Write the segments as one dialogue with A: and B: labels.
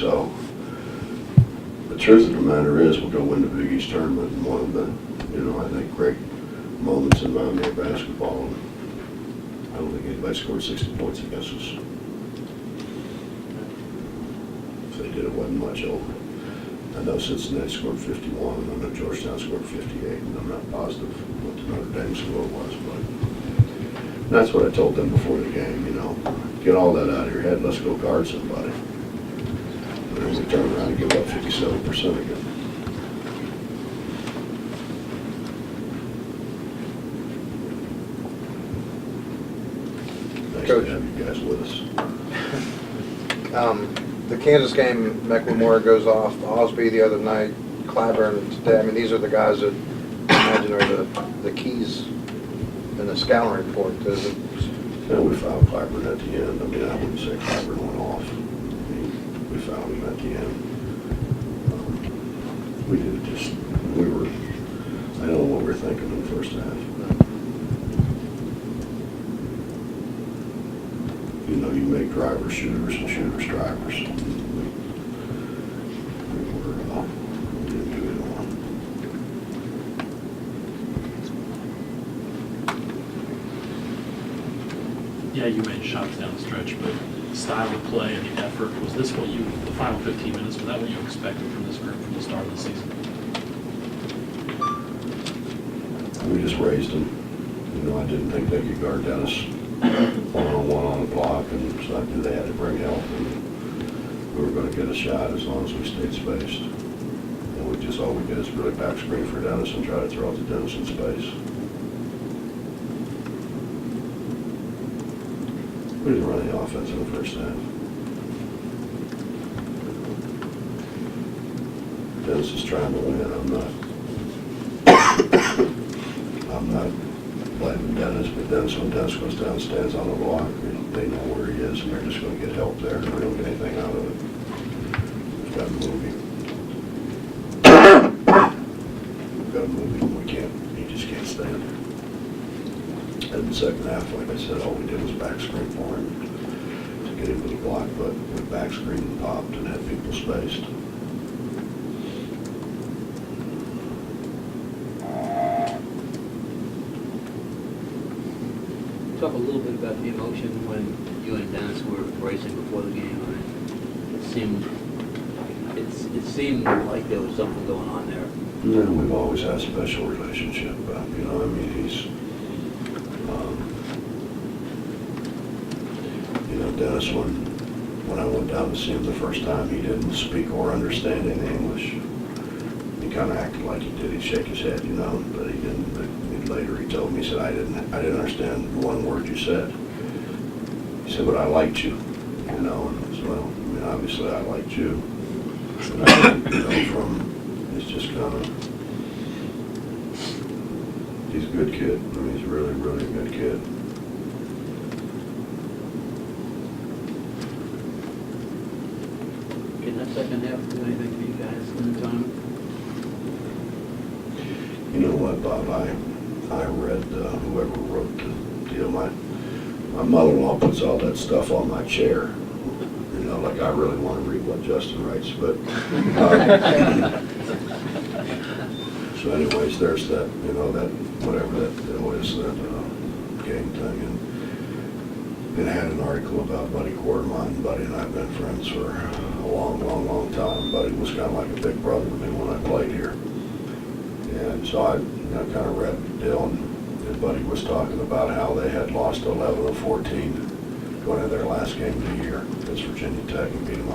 A: So the truth of the matter is, we'll go win the Big East tournament. And one of the, I think, great moments in Mountaineer basketball. I don't think anybody scored 60 points against us. If they did, it wasn't much over. I know Cincinnati scored 51, and I know Georgetown scored 58, and I'm not positive what the Notre Dame score was, but that's what I told them before the game, get all that out of your head, let's go guard somebody. And then we turn around and give up 57% again. Nice
B: Coach.
A: to have you guys with us.
B: The Kansas game, McLemore goes off, Osby the other night, Clyburn today. I mean, these are the guys that I imagine are the keys in the scouting report.
A: Yeah, we found Clyburn at the end. I mean, I wouldn't say Clyburn went off. I mean, we found him at the end. We did just, I don't know what we were thinking in the first half. You make drivers shooters and shooters drivers. We didn't do it all.
C: Yeah, you made shots down the stretch, but style of play and the effort, was this what the final 15 minutes, was that what you expected from this group from the start of the season?
A: We just raised them. I didn't think they could guard Dennis one-on-one on the block, and so I knew they had to bring help, and we were going to get a shot as long as we stayed spaced. And all we did is really back screen for Dennis and try to throw it to Dennis in space. We didn't run any offense in the first half. Dennis is trying to win. I'm not blaming Dennis, but when Dennis goes down and stands on the block, they know where he is, and they're just going to get help there, and we don't get anything out of it. We've got to move him. We've got to move him. We can't. He just can't stand. And in the second half, like I said, all we did was back screen for him to get him to the block, but we back screen and popped and had people spaced.
D: Talk a little bit about the emotion when you and Dennis were racing before the game. It seemed like there was something going on there.
A: Yeah, we've always had a special relationship. He's, Dennis, when I went down to see him the first time, he didn't speak or understand any English. He kind of acted like he did. He'd shake his head, but he didn't. But later he told me, he said, I didn't understand one word you said. He said, but I liked you, and I said, well, obviously I liked you. But I think, it's just kind of, he's a good kid. He's really, really a good kid.
D: In that second half, do anything for you guys in the time?
A: You know what, Bob? I read whoever wrote the deal. My mother-in-law puts all that stuff on my chair. Like I really want to read what Justin writes, but so anyways, there's that, that whatever that deal is, that game thing, and it had an article about Buddy Quartermine. Buddy and I have been friends for a long, long, long time. Buddy was kind of like a big brother to me when I played here, and so I kind of read the deal, and Buddy was talking about how they had lost 11 of 14 going into their last game of the year against Virginia Tech and beat them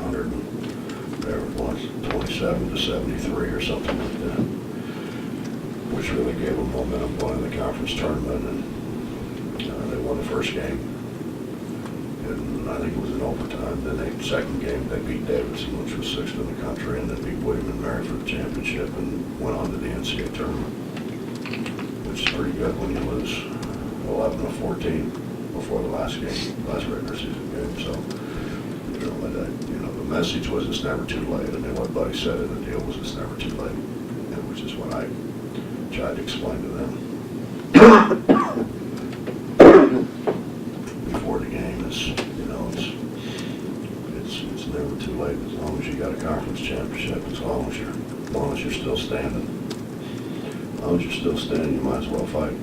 A: 27 to 73 or something like that, which really gave them momentum going in the conference tournament, and they won the first game, and I think it was in overtime. Then the second game they beat Davidson, which was 6th in the country, and then beat William and Mary for the championship and went on to the NCAA tournament, which is pretty good when you lose 11 of 14 before the last regular season game. So, the message was it's never too late. What Buddy said in the deal was it's never too late, which is what I tried to explain to them before the game. It's never too late, as long as you got a conference championship, as long as you're still standing. As long as you're still standing, you might as well fight.